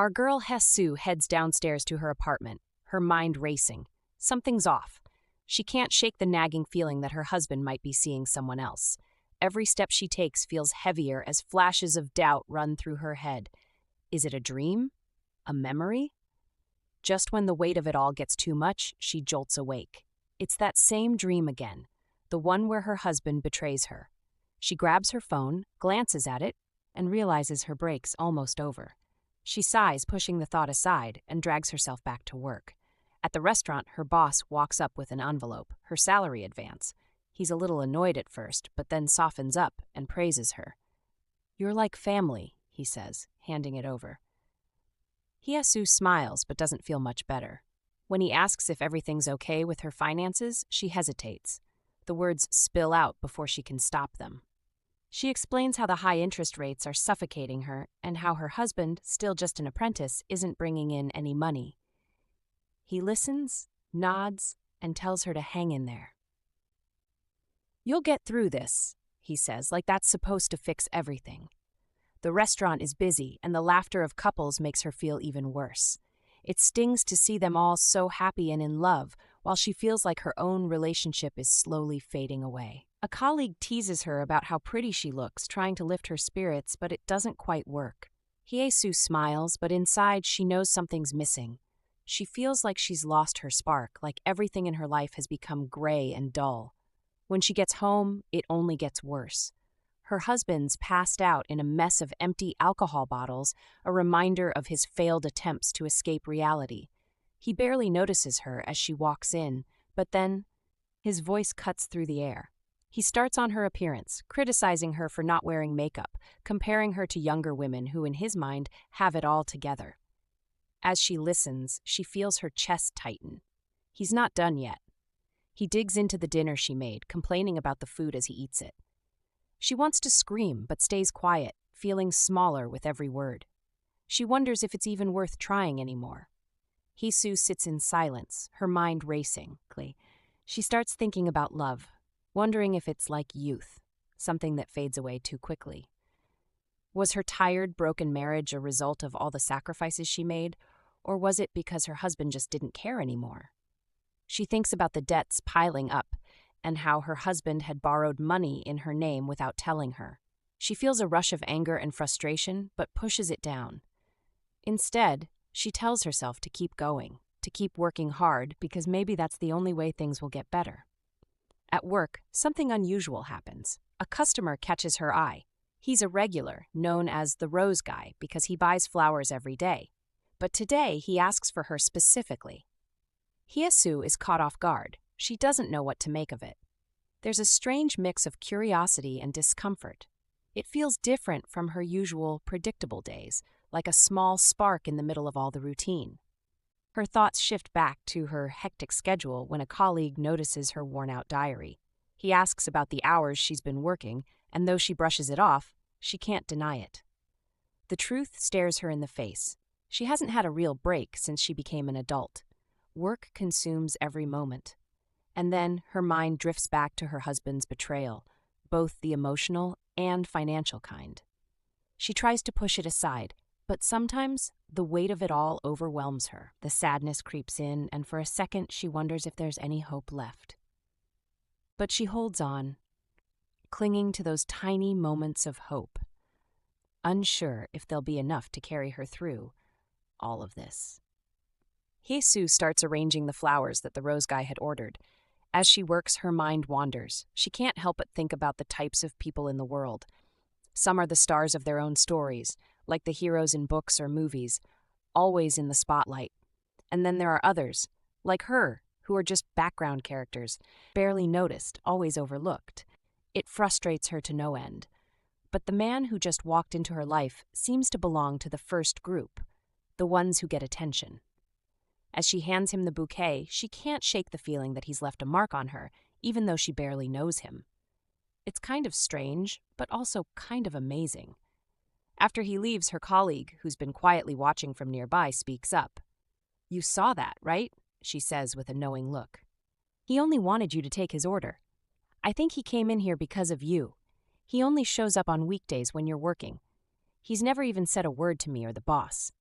Our girl Hae-soo heads downstairs to her apartment, her mind racing. Something's off. She can't shake the nagging feeling that her husband might be seeing someone else. Every step she takes feels heavier as flashes of doubt run through her head. Is it a dream? A memory? Just when the weight of it all gets too much, she jolts awake. It's that same dream again, the one where her husband betrays her. She grabs her phone, glances at it, and realizes her break's almost over. She sighs, pushing the thought aside, and drags herself back to work. At the restaurant, her boss walks up with an envelope, her salary advance. He's a little annoyed at first, but then softens up and praises her. "You're like family," he says, handing it over. Hee-soo smiles but doesn't feel much better. When he asks if everything's okay with her finances, she hesitates. The words spill out before she can stop them. She explains how the high interest rates are suffocating her and how her husband, still just an apprentice, isn't bringing in any money. He listens, nods, and tells her to hang in there. "You'll get through this," he says, like that's supposed to fix everything. The restaurant is busy, and the laughter of couples makes her feel even worse. It stings to see them all so happy and in love, while she feels like her own relationship is slowly fading away. A colleague teases her about how pretty she looks, trying to lift her spirits, but it doesn't quite work. Hae-soo smiles, but inside she knows something's missing. She feels like she's lost her spark, like everything in her life has become gray and dull. When she gets home, it only gets worse. Her husband's passed out in a mess of empty alcohol bottles, a reminder of his failed attempts to escape reality. He barely notices her as she walks in, but then his voice cuts through the air. He starts on her appearance, criticizing her for not wearing makeup, comparing her to younger women who, in his mind, have it all together. As she listens, she feels her chest tighten. He's not done yet. He digs into the dinner she made, complaining about the food as he eats it. She wants to scream, but stays quiet, feeling smaller with every word. She wonders if it's even worth trying anymore. Hee-soo sits in silence, her mind racing. She starts thinking about love, wondering if it's like youth, something that fades away too quickly. Was her tired, broken marriage a result of all the sacrifices she made, or was it because her husband just didn't care anymore? She thinks about the debts piling up and how her husband had borrowed money in her name without telling her. She feels a rush of anger and frustration, but pushes it down. Instead, she tells herself to keep going, to keep working hard, because maybe that's the only way things will get better. At work, something unusual happens. A customer catches her eye. He's a regular, known as the Rose Guy, because he buys flowers every day. But today, he asks for her specifically. Hee-soo is caught off guard. She doesn't know what to make of it. There's a strange mix of curiosity and discomfort. It feels different from her usual, predictable days, like a small spark in the middle of all the routine. Her thoughts shift back to her hectic schedule when a colleague notices her worn-out diary. He asks about the hours she's been working, and though she brushes it off, she can't deny it. The truth stares her in the face. She hasn't had a real break since she became an adult. Work consumes every moment. And then her mind drifts back to her husband's betrayal, both the emotional and financial kind. She tries to push it aside, but sometimes the weight of it all overwhelms her. The sadness creeps in, and for a second she wonders if there's any hope left. But she holds on, clinging to those tiny moments of hope, unsure if they'll be enough to carry her through all of this. Hee-soo starts arranging the flowers that the Rose Guy had ordered. As she works, her mind wanders. She can't help but think about the types of people in the world. Some are the stars of their own stories, like the heroes in books or movies, always in the spotlight. And then there are others, like her, who are just background characters, barely noticed, always overlooked. It frustrates her to no end. But the man who just walked into her life seems to belong to the first group, the ones who get attention. As she hands him the bouquet, she can't shake the feeling that he's left a mark on her, even though she barely knows him. It's kind of strange, but also kind of amazing. After he leaves, her colleague, who's been quietly watching from nearby, speaks up. "You saw that, right?" she says with a knowing look. "He only wanted you to take his order. I think he came in here because of you. He only shows up on weekdays when you're working. He's never even said a word to me or the boss."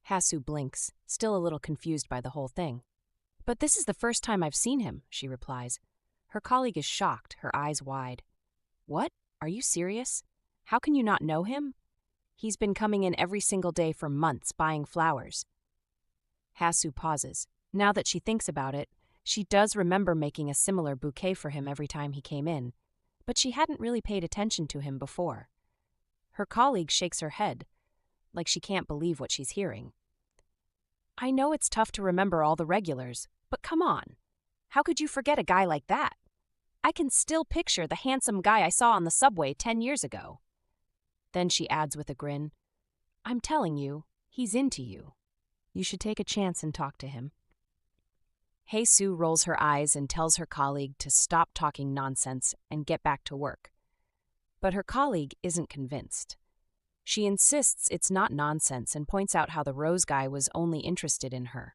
Hae-soo blinks, still a little confused by the whole thing. But this is the first time I've seen him, she replies. Her colleague is shocked, her eyes wide. What? Are you serious? How can you not know him? He's been coming in every single day for months, buying flowers. Hae-soo pauses. Now that she thinks about it, she does remember making a similar bouquet for him every time he came in, but she hadn't really paid attention to him before. Her colleague shakes her head, like she can't believe what she's hearing. I know it's tough to remember all the regulars, but come on. How could you forget a guy like that? I can still picture the handsome guy I saw on the subway 10 years ago. Then she adds with a grin, I'm telling you, he's into you. You should take a chance and talk to him. Hae-soo rolls her eyes and tells her colleague to stop talking nonsense and get back to work. But her colleague isn't convinced. She insists it's not nonsense and points out how the rose guy was only interested in her.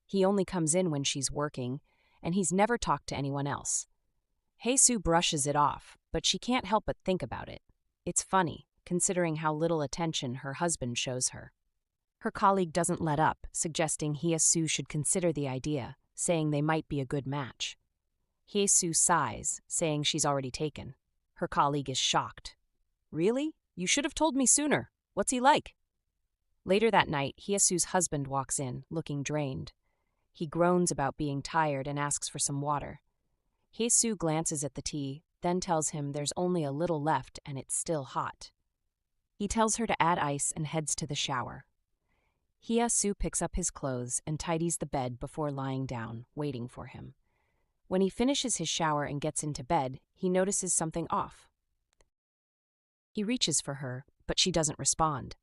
He only comes in when she's working, and he's never talked to anyone else. Hae-soo brushes it off, but she can't help but think about it. It's funny, considering how little attention her husband shows her. Her colleague doesn't let up, suggesting Hee-soo should consider the idea, saying they might be a good match. Hee-soo sighs, saying she's already taken. Her colleague is shocked. Really? You should have told me sooner. What's he like? Later that night, Hee-soo's husband walks in, looking drained. He groans about being tired and asks for some water. Hee-soo glances at the tea, then tells him there's only a little left and it's still hot. He tells her to add ice and heads to the shower. Hee-soo picks up his clothes and tidies the bed before lying down, waiting for him. When he finishes his shower and gets into bed, he notices something off. He reaches for her, but she doesn't respond.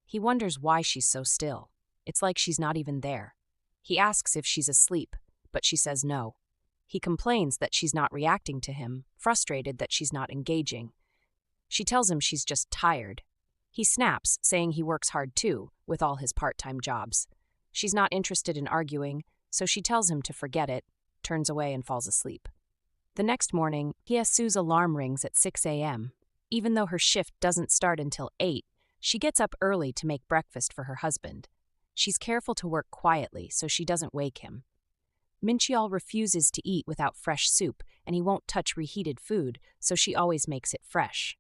He wonders why she's so still. It's like she's not even there. He asks if she's asleep, but she says no. He complains that she's not reacting to him, frustrated that she's not engaging. She tells him she's just tired. He snaps, saying he works hard too, with all his part-time jobs. She's not interested in arguing, so she tells him to forget it, turns away and falls asleep. The next morning, Hee-soo's alarm rings at 6 a.m. Even though her shift doesn't start until 8, she gets up early to make breakfast for her husband. She's careful to work quietly so she doesn't wake him. Min-cheol refuses to eat without fresh soup, and he won't touch reheated food, so she always makes it fresh.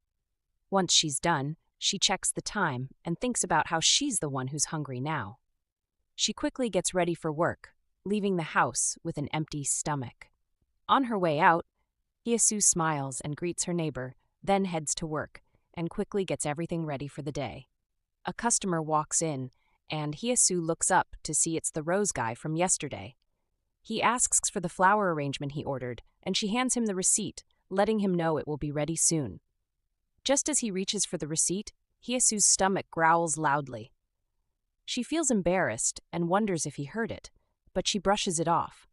Once she's done, she checks the time and thinks about how she's the one who's hungry now. She quickly gets ready for work, leaving the house with an empty stomach. On her way out, Hee-soo smiles and greets her neighbor, then heads to work, and quickly gets everything ready for the day. A customer walks in, and Hee-soo looks up to see it's the rose guy from yesterday. He asks for the flower arrangement he ordered, and she hands him the receipt, letting him know it will be ready soon. Just as he reaches for the receipt, Hee-soo's stomach growls loudly. She feels embarrassed and wonders if he heard it, but she brushes it off.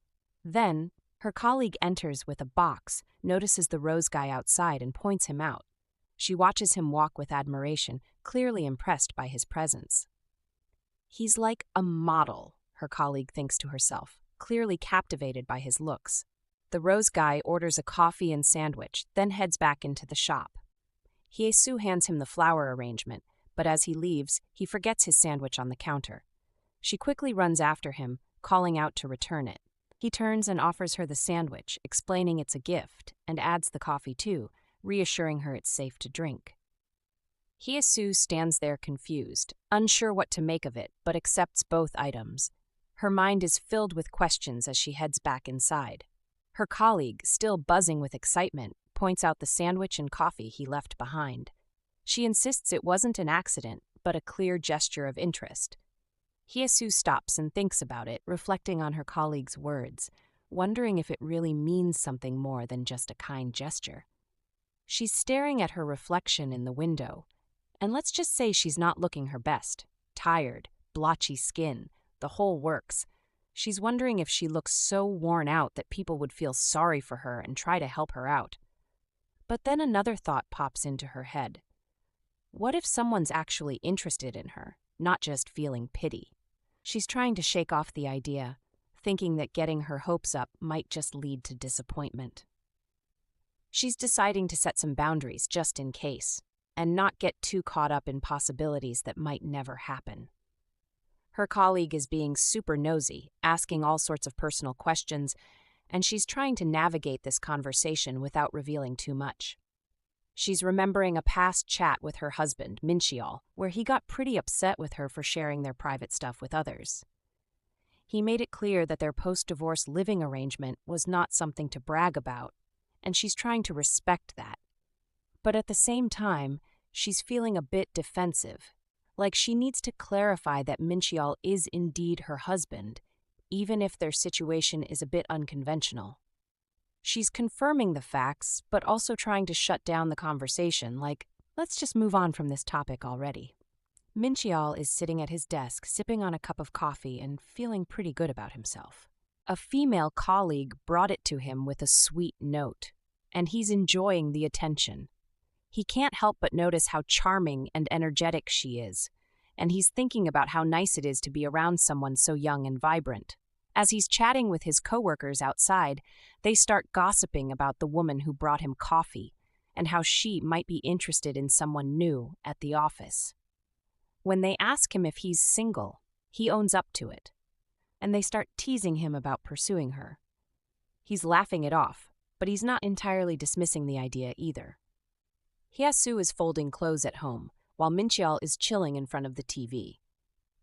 Then, her colleague enters with a box, notices the rose guy outside and points him out. She watches him walk with admiration, clearly impressed by his presence. He's like a model, her colleague thinks to herself, clearly captivated by his looks. The rose guy orders a coffee and sandwich, then heads back into the shop. Hee-soo hands him the flower arrangement, but as he leaves, he forgets his sandwich on the counter. She quickly runs after him, calling out to return it. He turns and offers her the sandwich, explaining it's a gift, and adds the coffee too, reassuring her it's safe to drink. Hee-soo stands there confused, unsure what to make of it, but accepts both items. Her mind is filled with questions as she heads back inside. Her colleague, still buzzing with excitement, points out the sandwich and coffee he left behind. She insists it wasn't an accident, but a clear gesture of interest. Hee-soo stops and thinks about it, reflecting on her colleague's words, wondering if it really means something more than just a kind gesture. She's staring at her reflection in the window, and let's just say she's not looking her best. Tired, blotchy skin, the whole works. She's wondering if she looks so worn out that people would feel sorry for her and try to help her out. But then another thought pops into her head. What if someone's actually interested in her, not just feeling pity? She's trying to shake off the idea, thinking that getting her hopes up might just lead to disappointment. She's deciding to set some boundaries just in case, and not get too caught up in possibilities that might never happen. Her colleague is being super nosy, asking all sorts of personal questions, and she's trying to navigate this conversation without revealing too much. She's remembering a past chat with her husband, Mincheol, where he got pretty upset with her for sharing their private stuff with others. He made it clear that their post-divorce living arrangement was not something to brag about, and she's trying to respect that. But at the same time, she's feeling a bit defensive, like she needs to clarify that Mincheol is indeed her husband, even if their situation is a bit unconventional. She's confirming the facts, but also trying to shut down the conversation, like, let's just move on from this topic already. Mincheol is sitting at his desk, sipping on a cup of coffee and feeling pretty good about himself. A female colleague brought it to him with a sweet note, and he's enjoying the attention. He can't help but notice how charming and energetic she is, and he's thinking about how nice it is to be around someone so young and vibrant. As he's chatting with his coworkers outside, they start gossiping about the woman who brought him coffee and how she might be interested in someone new at the office. When they ask him if he's single, he owns up to it, and they start teasing him about pursuing her. He's laughing it off, but he's not entirely dismissing the idea either. Hee-soo is folding clothes at home, while Mincheol is chilling in front of the TV.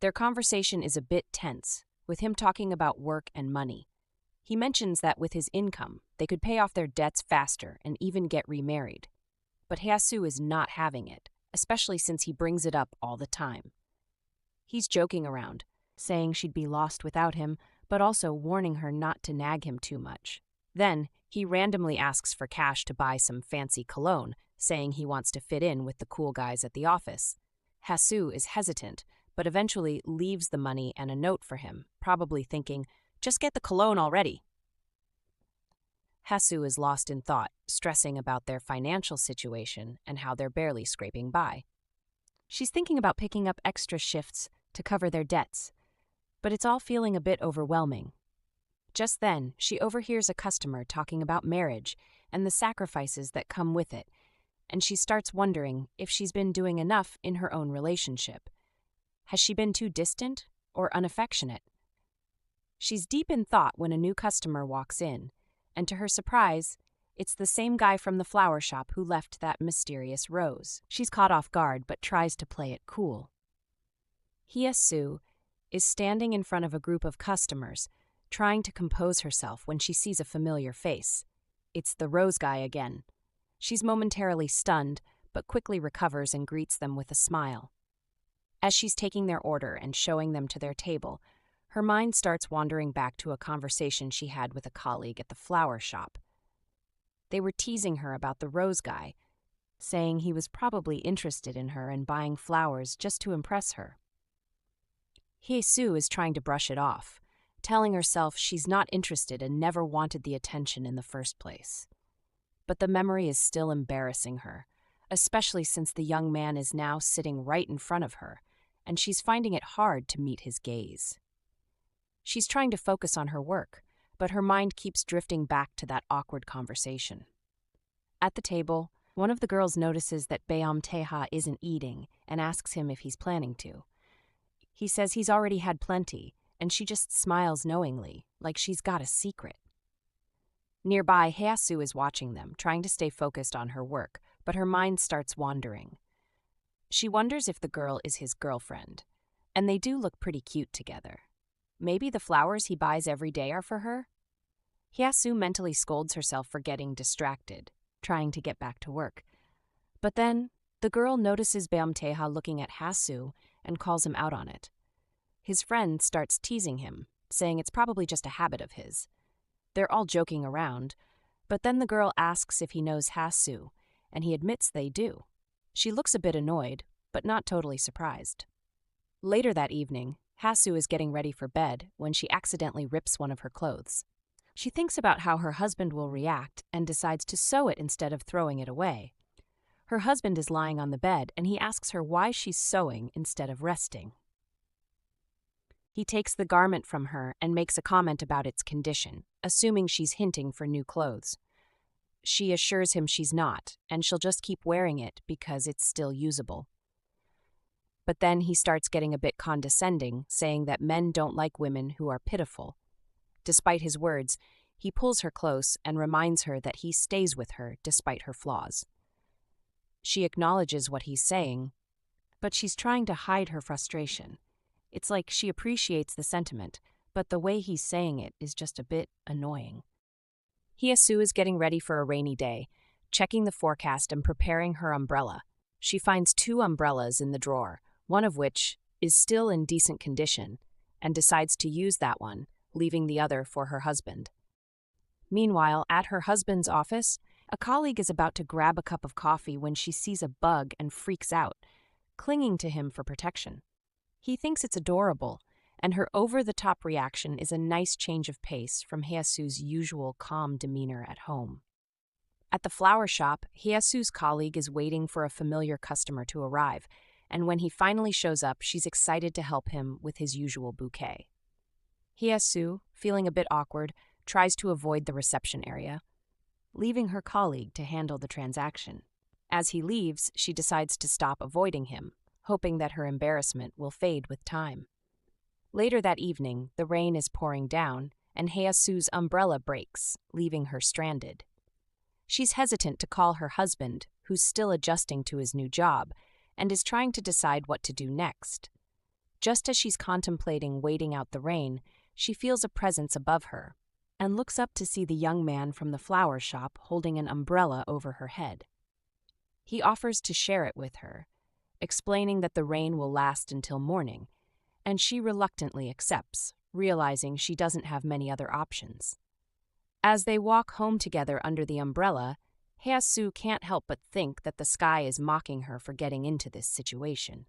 Their conversation is a bit tense, with him talking about work and money. He mentions that with his income, they could pay off their debts faster and even get remarried. But Hae-soo is not having it, especially since he brings it up all the time. He's joking around, saying she'd be lost without him, but also warning her not to nag him too much. Then, he randomly asks for cash to buy some fancy cologne, saying he wants to fit in with the cool guys at the office. Hae-soo is hesitant, but eventually leaves the money and a note for him, probably thinking, just get the cologne already. Hae-soo is lost in thought, stressing about their financial situation and how they're barely scraping by. She's thinking about picking up extra shifts to cover their debts, but it's all feeling a bit overwhelming. Just then, she overhears a customer talking about marriage and the sacrifices that come with it, and she starts wondering if she's been doing enough in her own relationship. Has she been too distant or unaffectionate? She's deep in thought when a new customer walks in, and to her surprise, it's the same guy from the flower shop who left that mysterious rose. She's caught off guard but tries to play it cool. Hee-soo is standing in front of a group of customers, trying to compose herself when she sees a familiar face. It's the rose guy again. She's momentarily stunned, but quickly recovers and greets them with a smile. As she's taking their order and showing them to their table, her mind starts wandering back to a conversation she had with a colleague at the flower shop. They were teasing her about the rose guy, saying he was probably interested in her and buying flowers just to impress her. Hee-soo is trying to brush it off, telling herself she's not interested and never wanted the attention in the first place. But the memory is still embarrassing her, especially since the young man is now sitting right in front of her, and she's finding it hard to meet his gaze. She's trying to focus on her work, but her mind keeps drifting back to that awkward conversation. At the table, one of the girls notices that Baeom-tae-ha isn't eating and asks him if he's planning to. He says he's already had plenty, and she just smiles knowingly, like she's got a secret. Nearby, Hae-soo is watching them, trying to stay focused on her work, but her mind starts wandering. She wonders if the girl is his girlfriend, and they do look pretty cute together. Maybe the flowers he buys every day are for her? Hee-soo mentally scolds herself for getting distracted, trying to get back to work. But then, the girl notices Baeom-tae-ha looking at Hae-soo and calls him out on it. His friend starts teasing him, saying it's probably just a habit of his. They're all joking around, but then the girl asks if he knows Hae-soo, and he admits they do. She looks a bit annoyed, but not totally surprised. Later that evening, Hae-soo is getting ready for bed when she accidentally rips one of her clothes. She thinks about how her husband will react and decides to sew it instead of throwing it away. Her husband is lying on the bed, and he asks her why she's sewing instead of resting. He takes the garment from her and makes a comment about its condition, assuming she's hinting for new clothes. She assures him she's not, and she'll just keep wearing it because it's still usable. but then he starts getting a bit condescending, saying that men don't like women who are pitiful. Despite his words, he pulls her close and reminds her that he stays with her despite her flaws. She acknowledges what he's saying, but she's trying to hide her frustration. It's like she appreciates the sentiment, but the way he's saying it is just a bit annoying. Hee-soo is getting ready for a rainy day, checking the forecast and preparing her umbrella. She finds 2 umbrellas in the drawer, one of which is still in decent condition, and decides to use that one, leaving the other for her husband. Meanwhile, at her husband's office, a colleague is about to grab a cup of coffee when she sees a bug and freaks out, clinging to him for protection. He thinks it's adorable, and her over-the-top reaction is a nice change of pace from Hae-soo's usual calm demeanor at home. At the flower shop, Hae-soo's colleague is waiting for a familiar customer to arrive, and when he finally shows up, she's excited to help him with his usual bouquet. Hae-soo, feeling a bit awkward, tries to avoid the reception area, leaving her colleague to handle the transaction. As he leaves, she decides to stop avoiding him, hoping that her embarrassment will fade with time. Later that evening, the rain is pouring down, and Hae-soo's umbrella breaks, leaving her stranded. She's hesitant to call her husband, who's still adjusting to his new job, and is trying to decide what to do next. Just as she's contemplating waiting out the rain, she feels a presence above her, and looks up to see the young man from the flower shop holding an umbrella over her head. He offers to share it with her, explaining that the rain will last until morning, and she reluctantly accepts, realizing she doesn't have many other options. As they walk home together under the umbrella, Hae-soo can't help but think that the sky is mocking her for getting into this situation.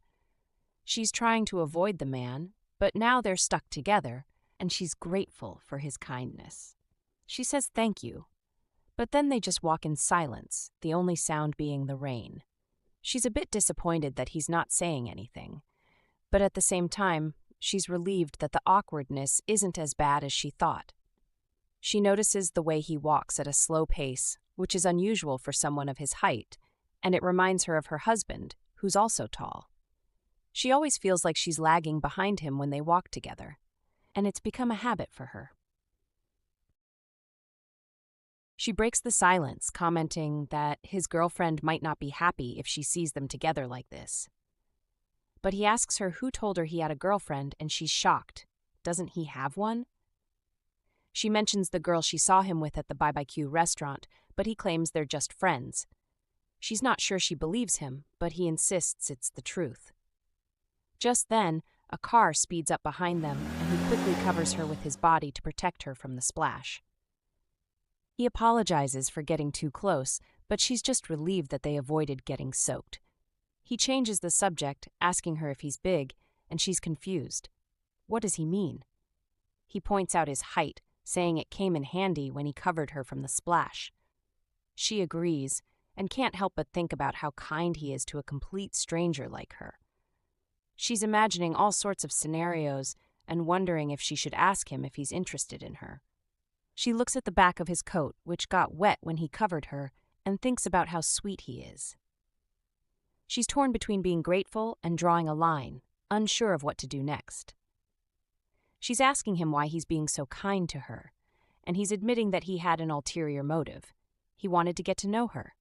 She's trying to avoid the man, but now they're stuck together, and she's grateful for his kindness. She says thank you, but then they just walk in silence, the only sound being the rain. She's a bit disappointed that he's not saying anything, but at the same time, she's relieved that the awkwardness isn't as bad as she thought. She notices the way he walks at a slow pace, which is unusual for someone of his height, and it reminds her of her husband, who's also tall. She always feels like she's lagging behind him when they walk together, and it's become a habit for her. She breaks the silence, commenting that his girlfriend might not be happy if she sees them together like this. But he asks her who told her he had a girlfriend, and she's shocked. Doesn't he have one? She mentions the girl she saw him with at the BBQ restaurant, but he claims they're just friends. She's not sure she believes him, but he insists it's the truth. Just then, a car speeds up behind them, and he quickly covers her with his body to protect her from the splash. He apologizes for getting too close, but she's just relieved that they avoided getting soaked. He changes the subject, asking her if he's big, and she's confused. What does he mean? He points out his height, saying it came in handy when he covered her from the splash. She agrees, and can't help but think about how kind he is to a complete stranger like her. She's imagining all sorts of scenarios and wondering if she should ask him if he's interested in her. She looks at the back of his coat, which got wet when he covered her, and thinks about how sweet he is. She's torn between being grateful and drawing a line, unsure of what to do next. She's asking him why he's being so kind to her, and he's admitting that he had an ulterior motive. He wanted to get to know her.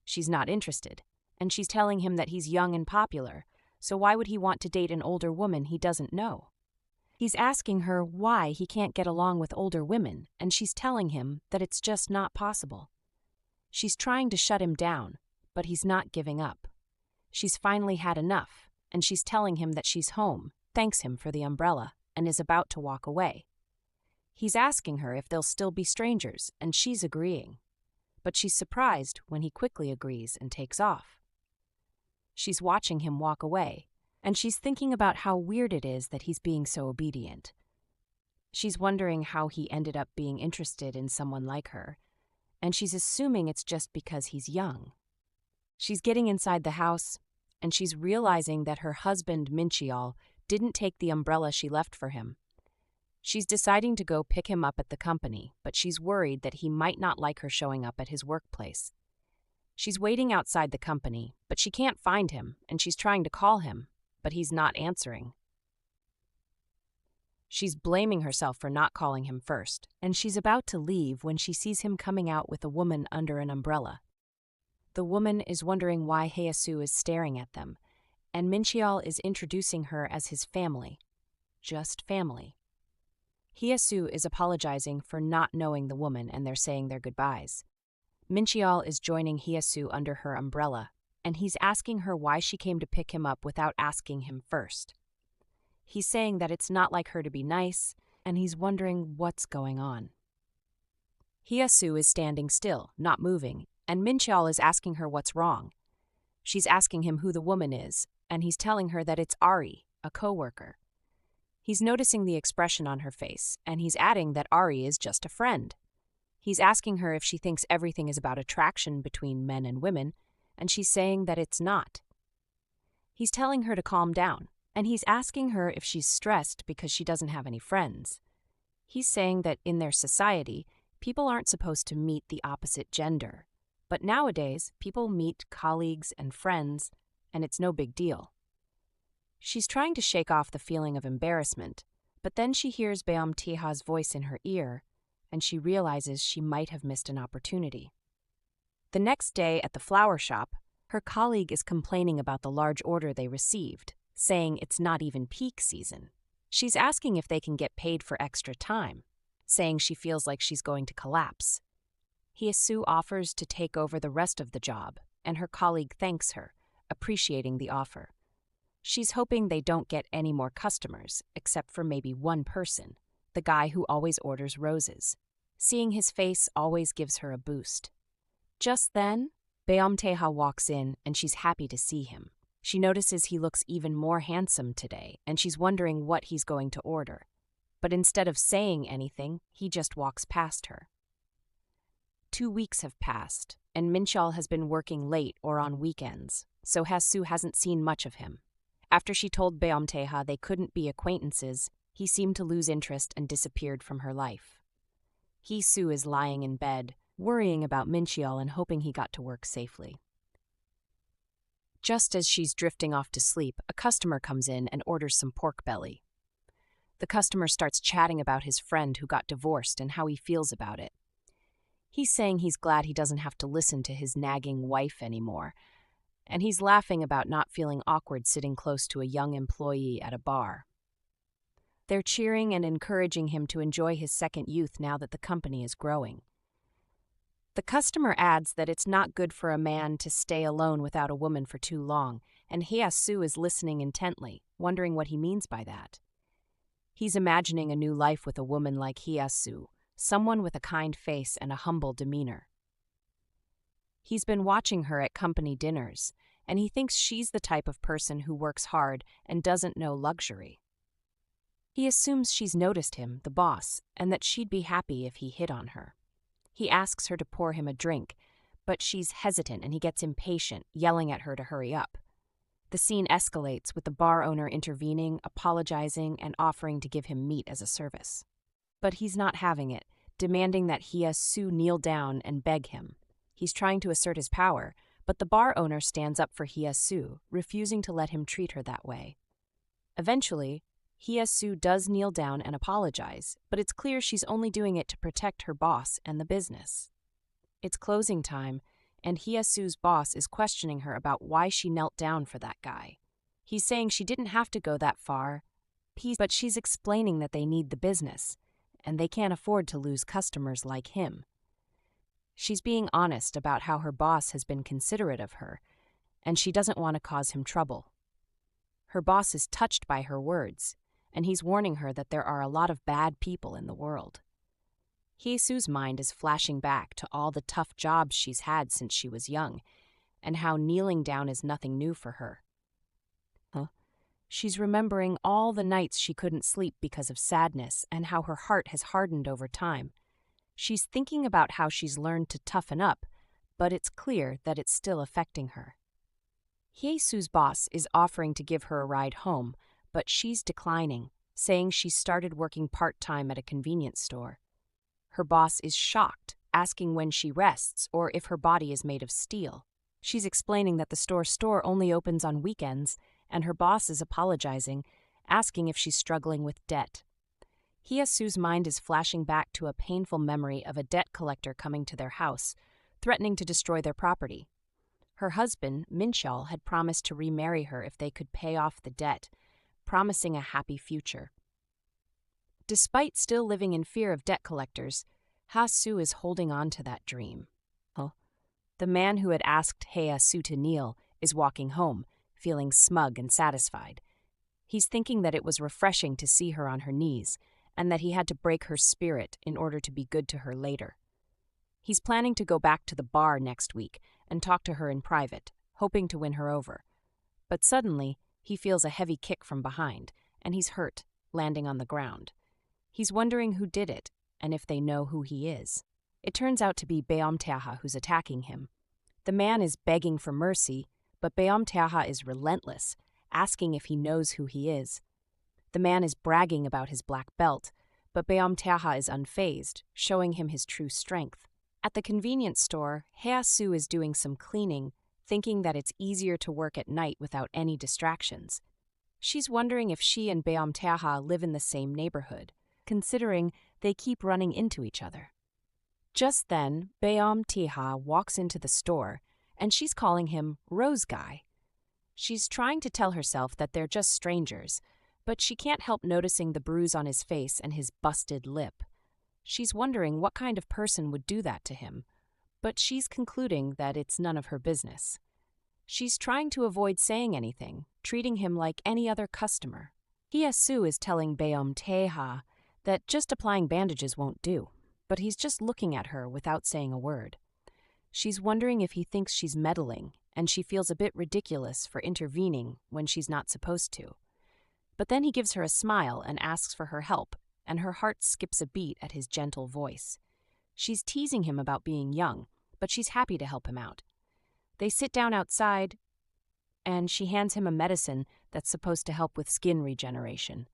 She's not interested, and she's telling him that he's young and popular, so why would he want to date an older woman he doesn't know? He's asking her why he can't get along with older women, and she's telling him that it's just not possible. She's trying to shut him down, but he's not giving up. She's finally had enough, and she's telling him that she's home, thanks him for the umbrella, and is about to walk away. He's asking her if they'll still be strangers, and she's agreeing. But she's surprised when he quickly agrees and takes off. She's watching him walk away, and she's thinking about how weird it is that he's being so obedient. She's wondering how he ended up being interested in someone like her, and she's assuming it's just because he's young. She's getting inside the house, and she's realizing that her husband, Mincheol, didn't take the umbrella she left for him. She's deciding to go pick him up at the company, but she's worried that he might not like her showing up at his workplace. She's waiting outside the company, but she can't find him, and she's trying to call him, but he's not answering. She's blaming herself for not calling him first, and she's about to leave when she sees him coming out with a woman under an umbrella. The woman is wondering why Hae-soo is staring at them, and Min-cheol is introducing her as his family. Just family. Hee-soo is apologizing for not knowing the woman, and they're saying their goodbyes. Min-cheol is joining Hee-soo under her umbrella, and he's asking her why she came to pick him up without asking him first. He's saying that it's not like her to be nice, and he's wondering what's going on. Hee-soo is standing still, not moving, and Min-cheol is asking her what's wrong. She's asking him who the woman is, and he's telling her that it's Ari, a coworker. He's noticing the expression on her face, and he's adding that Ari is just a friend. He's asking her if she thinks everything is about attraction between men and women, and she's saying that it's not. He's telling her to calm down, and he's asking her if she's stressed because she doesn't have any friends. He's saying that in their society, people aren't supposed to meet the opposite gender, but nowadays people meet colleagues and friends, and it's no big deal. She's trying to shake off the feeling of embarrassment, but then she hears Beom Taeha's voice in her ear, and she realizes she might have missed an opportunity. The next day at the flower shop, her colleague is complaining about the large order they received, saying it's not even peak season. She's asking if they can get paid for extra time, saying she feels like she's going to collapse. Hee-soo offers to take over the rest of the job, and her colleague thanks her, appreciating the offer. She's hoping they don't get any more customers, except for maybe one person, the guy who always orders roses. Seeing his face always gives her a boost. Just then, Beom Taeha walks in, and she's happy to see him. She notices he looks even more handsome today, and she's wondering what he's going to order. But instead of saying anything, he just walks past her. 2 weeks have passed, and Min-cheol has been working late or on weekends, so Hae-soo hasn't seen much of him. After she told Beom Taeha they couldn't be acquaintances, he seemed to lose interest and disappeared from her life. Hee-soo is lying in bed, worrying about Min-cheol and hoping he got to work safely. Just as she's drifting off to sleep, a customer comes in and orders some pork belly. The customer starts chatting about his friend who got divorced and how he feels about it. He's saying he's glad he doesn't have to listen to his nagging wife anymore, and he's laughing about not feeling awkward sitting close to a young employee at a bar. They're cheering and encouraging him to enjoy his second youth now that the company is growing. The customer adds that it's not good for a man to stay alone without a woman for too long, and Hee-soo is listening intently, wondering what he means by that. He's imagining a new life with a woman like Hee-soo, someone with a kind face and a humble demeanor. He's been watching her at company dinners, and he thinks she's the type of person who works hard and doesn't know luxury. He assumes she's noticed him, the boss, and that she'd be happy if he hit on her. He asks her to pour him a drink, but she's hesitant and he gets impatient, yelling at her to hurry up. The scene escalates with the bar owner intervening, apologizing, and offering to give him meat as a service. But he's not having it, demanding that Hee-soo kneel down and beg him. He's trying to assert his power, but the bar owner stands up for Hee-soo, refusing to let him treat her that way. Eventually, Hee-soo does kneel down and apologize, but it's clear she's only doing it to protect her boss and the business. It's closing time, and Hee-soo's boss is questioning her about why she knelt down for that guy. He's saying she didn't have to go that far, but she's explaining that they need the business, and they can't afford to lose customers like him. She's being honest about how her boss has been considerate of her, and she doesn't want to cause him trouble. Her boss is touched by her words, and he's warning her that there are a lot of bad people in the world. Hee-soo's mind is flashing back to all the tough jobs she's had since she was young, and how kneeling down is nothing new for her. She's remembering all the nights she couldn't sleep because of sadness and how her heart has hardened over time. She's thinking about how she's learned to toughen up, but it's clear that it's still affecting her. Hee-soo's boss is offering to give her a ride home, but she's declining, saying she started working part-time at a convenience store. Her boss is shocked, asking when she rests or if her body is made of steel. She's explaining that the store only opens on weekends, and her boss is apologizing, asking if she's struggling with debt. Hee-soo's mind is flashing back to a painful memory of a debt collector coming to their house, threatening to destroy their property. Her husband, Min-cheol, had promised to remarry her if they could pay off the debt, promising a happy future. Despite still living in fear of debt collectors, Hae-soo is holding on to that dream. The man who had asked Hae-soo to kneel is walking home, feeling smug and satisfied. He's thinking that it was refreshing to see her on her knees, and that he had to break her spirit in order to be good to her later. He's planning to go back to the bar next week and talk to her in private, hoping to win her over. But suddenly, he feels a heavy kick from behind, and he's hurt, landing on the ground. He's wondering who did it, and if they know who he is. It turns out to be Beom-taeha who's attacking him. The man is begging for mercy, but Beom-taeha is relentless, asking if he knows who he is. The man is bragging about his black belt, but Beom-taeha is unfazed, showing him his true strength. At the convenience store, Hae-soo is doing some cleaning, thinking that it's easier to work at night without any distractions. She's wondering if she and Beom-taeha live in the same neighborhood, considering they keep running into each other. Just then, Beom-taeha walks into the store, and she's calling him Rose Guy. She's trying to tell herself that they're just strangers, but she can't help noticing the bruise on his face and his busted lip. She's wondering what kind of person would do that to him, but she's concluding that it's none of her business. She's trying to avoid saying anything, treating him like any other customer. Hee-soo is telling Beom-taeha that just applying bandages won't do, but he's just looking at her without saying a word. She's wondering if he thinks she's meddling, and she feels a bit ridiculous for intervening when she's not supposed to. But then he gives her a smile and asks for her help, and her heart skips a beat at his gentle voice. She's teasing him about being young, but she's happy to help him out. They sit down outside, and she hands him a medicine that's supposed to help with skin regeneration.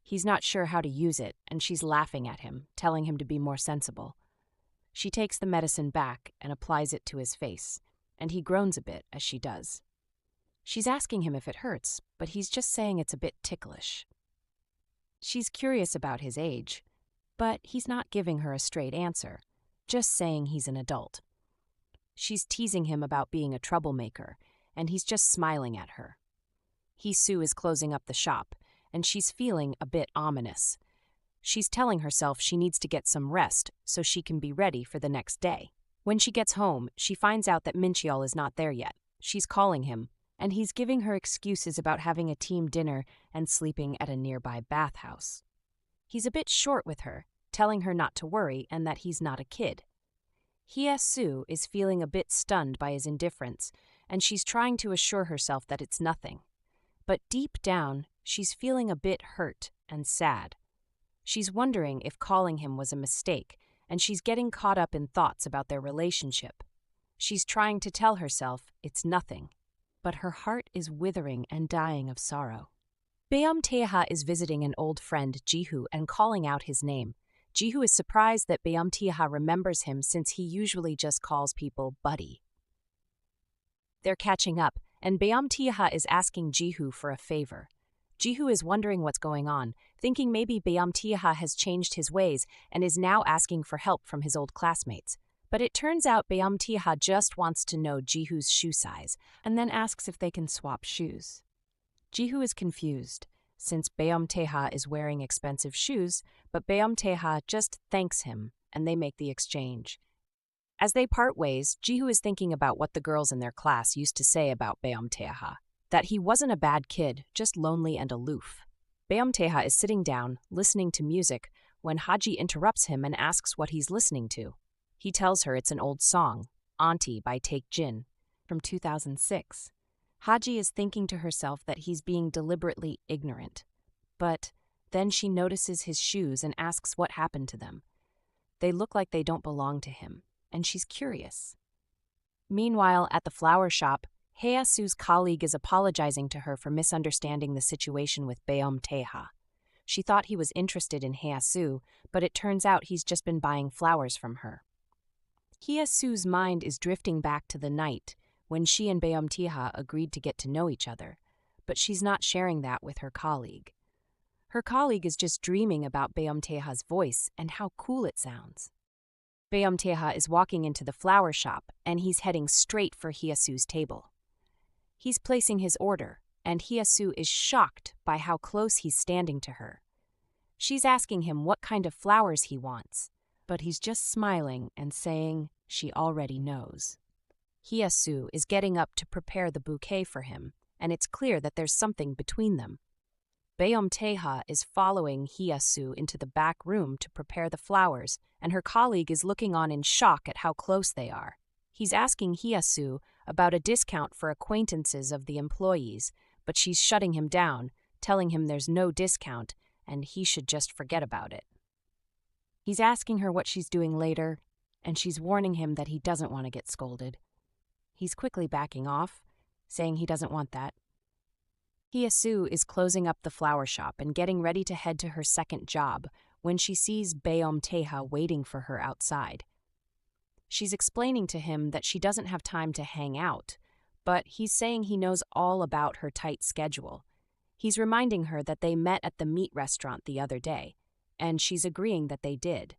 He's not sure how to use it, and she's laughing at him, telling him to be more sensible. She takes the medicine back and applies it to his face, and he groans a bit as she does. She's asking him if it hurts, but he's just saying it's a bit ticklish. She's curious about his age, but he's not giving her a straight answer, just saying he's an adult. She's teasing him about being a troublemaker, and he's just smiling at her. Hee-soo is closing up the shop, and she's feeling a bit ominous. She's telling herself she needs to get some rest so she can be ready for the next day. When she gets home, she finds out that Min-cheol is not there yet. She's calling him, and he's giving her excuses about having a team dinner and sleeping at a nearby bathhouse. He's a bit short with her, telling her not to worry and that he's not a kid. Hee-soo is feeling a bit stunned by his indifference, and she's trying to assure herself that it's nothing. But deep down, she's feeling a bit hurt and sad. She's wondering if calling him was a mistake, and she's getting caught up in thoughts about their relationship. She's trying to tell herself it's nothing, but her heart is withering and dying of sorrow. Beom-taeha is visiting an old friend, Ji-hoo, and calling out his name. Ji-hoo is surprised that Beom-taeha remembers him since he usually just calls people buddy. They're catching up, and Beom-taeha is asking Ji-hoo for a favor. Ji-hoo is wondering what's going on, thinking maybe Beom-taeha has changed his ways and is now asking for help from his old classmates. But it turns out Beom-taeha just wants to know Ji-hoo's shoe size, and then asks if they can swap shoes. Ji-hoo is confused, since Beom-taeha is wearing expensive shoes, but Beom-taeha just thanks him, and they make the exchange. As they part ways, Ji-hoo is thinking about what the girls in their class used to say about Beom-taeha, that he wasn't a bad kid, just lonely and aloof. Beom-taeha is sitting down, listening to music, when Haji interrupts him and asks what he's listening to. He tells her it's an old song, Auntie by Take Jin, from 2006. Haji is thinking to herself that he's being deliberately ignorant. But then she notices his shoes and asks what happened to them. They look like they don't belong to him, and she's curious. Meanwhile, at the flower shop, Hae-soo's colleague is apologizing to her for misunderstanding the situation with Beom-taeha. She thought he was interested in Hae-soo, but it turns out he's just been buying flowers from her. Hee-soo's mind is drifting back to the night when she and Beomtaeha agreed to get to know each other, but she's not sharing that with her colleague. Her colleague is just dreaming about Beomtaeha's voice and how cool it sounds. Beomtaeha is walking into the flower shop, and he's heading straight for Hee-soo's table. He's placing his order, and Hee-soo is shocked by how close he's standing to her. She's asking him what kind of flowers he wants, but he's just smiling and saying she already knows. Hee-soo is getting up to prepare the bouquet for him, and it's clear that there's something between them. Beomtaeha is following Hee-soo into the back room to prepare the flowers, and her colleague is looking on in shock at how close they are. He's asking Hee-soo about a discount for acquaintances of the employees, but she's shutting him down, telling him there's no discount and he should just forget about it. He's asking her what she's doing later, and she's warning him that he doesn't want to get scolded. He's quickly backing off, saying he doesn't want that. Hee-soo is closing up the flower shop and getting ready to head to her second job when she sees Beomtaeha waiting for her outside. She's explaining to him that she doesn't have time to hang out, but he's saying he knows all about her tight schedule. He's reminding her that they met at the meat restaurant the other day, and she's agreeing that they did.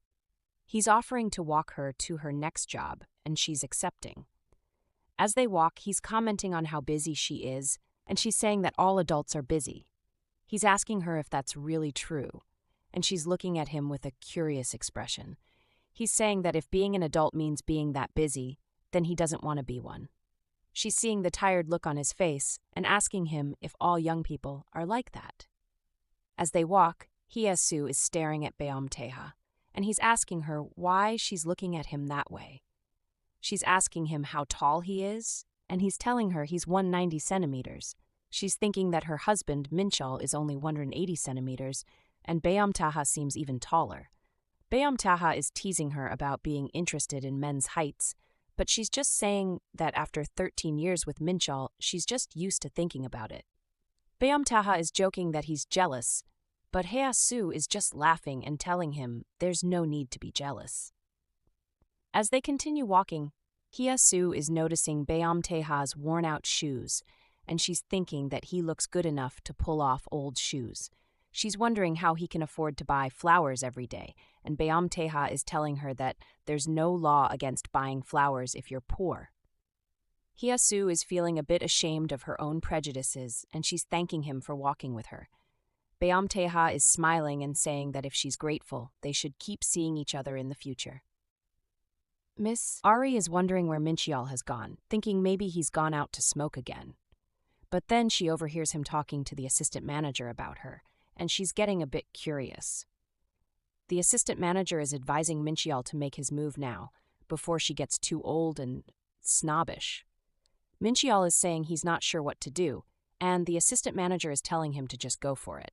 He's offering to walk her to her next job, and she's accepting. As they walk, he's commenting on how busy she is, and she's saying that all adults are busy. He's asking her if that's really true, and she's looking at him with a curious expression. He's saying that if being an adult means being that busy, then he doesn't want to be one. She's seeing the tired look on his face and asking him if all young people are like that. As they walk, Hee-soo is staring at Beomtaeha, and he's asking her why she's looking at him that way. She's asking him how tall he is, and he's telling her he's 190 centimeters. She's thinking that her husband, Minchul, is only 180 centimeters, and Beomtaeha seems even taller. Beomtaeha is teasing her about being interested in men's heights, but she's just saying that after 13 years with Minchul, she's just used to thinking about it. Beomtaeha is joking that he's jealous, but Hae-soo is just laughing and telling him there's no need to be jealous. As they continue walking, Hee-soo is noticing Beomtaeha's worn-out shoes, and she's thinking that he looks good enough to pull off old shoes. She's wondering how he can afford to buy flowers every day, and Beomtaeha is telling her that there's no law against buying flowers if you're poor. Hee-soo is feeling a bit ashamed of her own prejudices, and she's thanking him for walking with her. Beomtaeha is smiling and saying that if she's grateful, they should keep seeing each other in the future. Miss Ari is wondering where Minchul has gone, thinking maybe he's gone out to smoke again. But then she overhears him talking to the assistant manager about her, and she's getting a bit curious. The assistant manager is advising Minchul to make his move now, before she gets too old and snobbish. Minchul is saying he's not sure what to do, and the assistant manager is telling him to just go for it.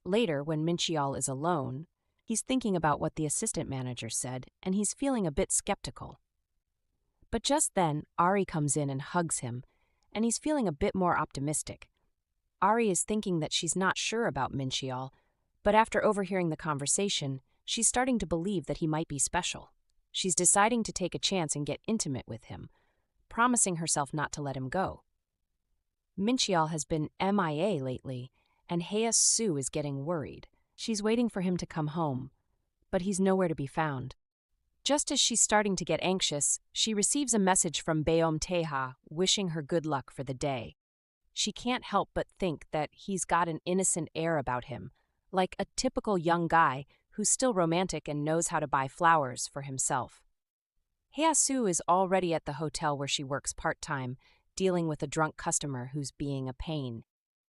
Later, when Minchul is alone, he's thinking about what the assistant manager said, and he's feeling a bit skeptical. But just then, Ari comes in and hugs him, and he's feeling a bit more optimistic. Ari is thinking that she's not sure about Minchul, but after overhearing the conversation, she's starting to believe that he might be special. She's deciding to take a chance and get intimate with him, promising herself not to let him go. Minchul has been MIA lately, and Hae-soo is getting worried. She's waiting for him to come home, but he's nowhere to be found. Just as she's starting to get anxious, she receives a message from Beomtaeha wishing her good luck for the day. She can't help but think that he's got an innocent air about him, like a typical young guy who's still romantic and knows how to buy flowers for himself. Hae-soo is already at the hotel where she works part-time, dealing with a drunk customer who's being a pain.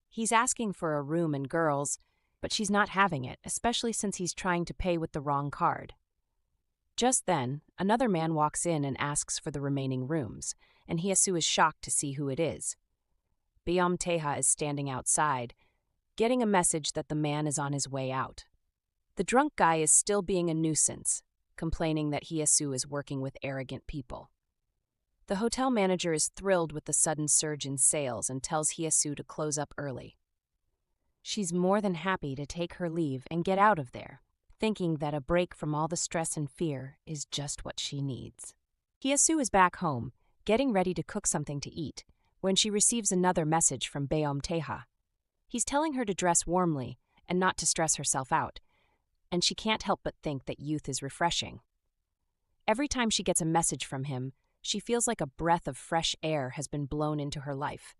He's asking for a room and girls, but she's not having it, especially since he's trying to pay with the wrong card. Just then, another man walks in and asks for the remaining rooms, and Hae-soo is shocked to see who it is. Beomtaeha is standing outside, getting a message that the man is on his way out. The drunk guy is still being a nuisance, complaining that Hae-soo is working with arrogant people. The hotel manager is thrilled with the sudden surge in sales and tells Hae-soo to close up early. She's more than happy to take her leave and get out of there, thinking that a break from all the stress and fear is just what she needs. Hae-soo is back home, getting ready to cook something to eat, when she receives another message from Tae. He's telling her to dress warmly and not to stress herself out, and she can't help but think that youth is refreshing. Every time she gets a message from him, she feels like a breath of fresh air has been blown into her life.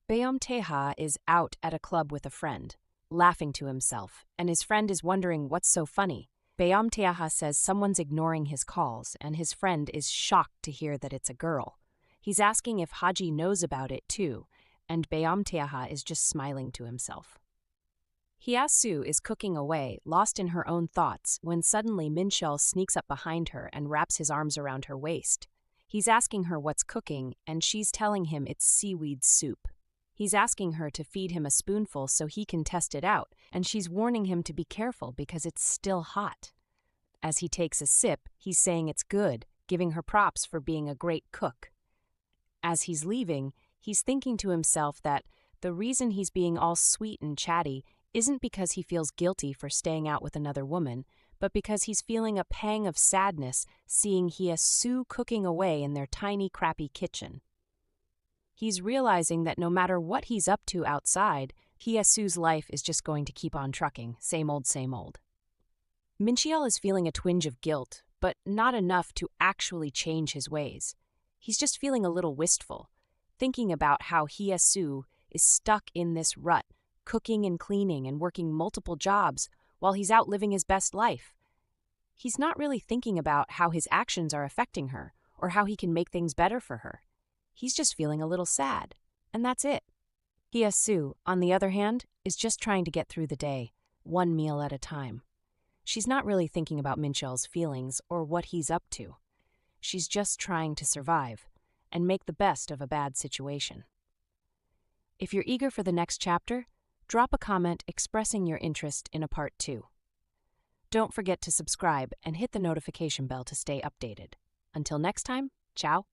Tae is out at a club with a friend, laughing to himself, and his friend is wondering what's so funny. Tae says someone's ignoring his calls, and his friend is shocked to hear that it's a girl. He's asking if Haji knows about it too, and Tae is just smiling to himself. Hee-soo is cooking away, lost in her own thoughts, when suddenly Min-cheol sneaks up behind her and wraps his arms around her waist. He's asking her what's cooking, and she's telling him it's seaweed soup. He's asking her to feed him a spoonful so he can test it out, and she's warning him to be careful because it's still hot. As he takes a sip, he's saying it's good, giving her props for being a great cook. As he's leaving, he's thinking to himself that the reason he's being all sweet and chatty isn't because he feels guilty for staying out with another woman, but because he's feeling a pang of sadness seeing Hee-soo cooking away in their tiny, crappy kitchen. He's realizing that no matter what he's up to outside, Hee-soo's life is just going to keep on trucking, same old, same old. Min-cheol is feeling a twinge of guilt, but not enough to actually change his ways. He's just feeling a little wistful, thinking about how Hee-soo is stuck in this rut, cooking and cleaning and working multiple jobs while he's out living his best life. He's not really thinking about how his actions are affecting her or how he can make things better for her. He's just feeling a little sad, and that's it. Hee-soo, on the other hand, is just trying to get through the day, one meal at a time. She's not really thinking about Min-cheol's feelings or what he's up to. She's just trying to survive and make the best of a bad situation. If you're eager for the next chapter, drop a comment expressing your interest in a part 2. Don't forget to subscribe and hit the notification bell to stay updated. Until next time, ciao.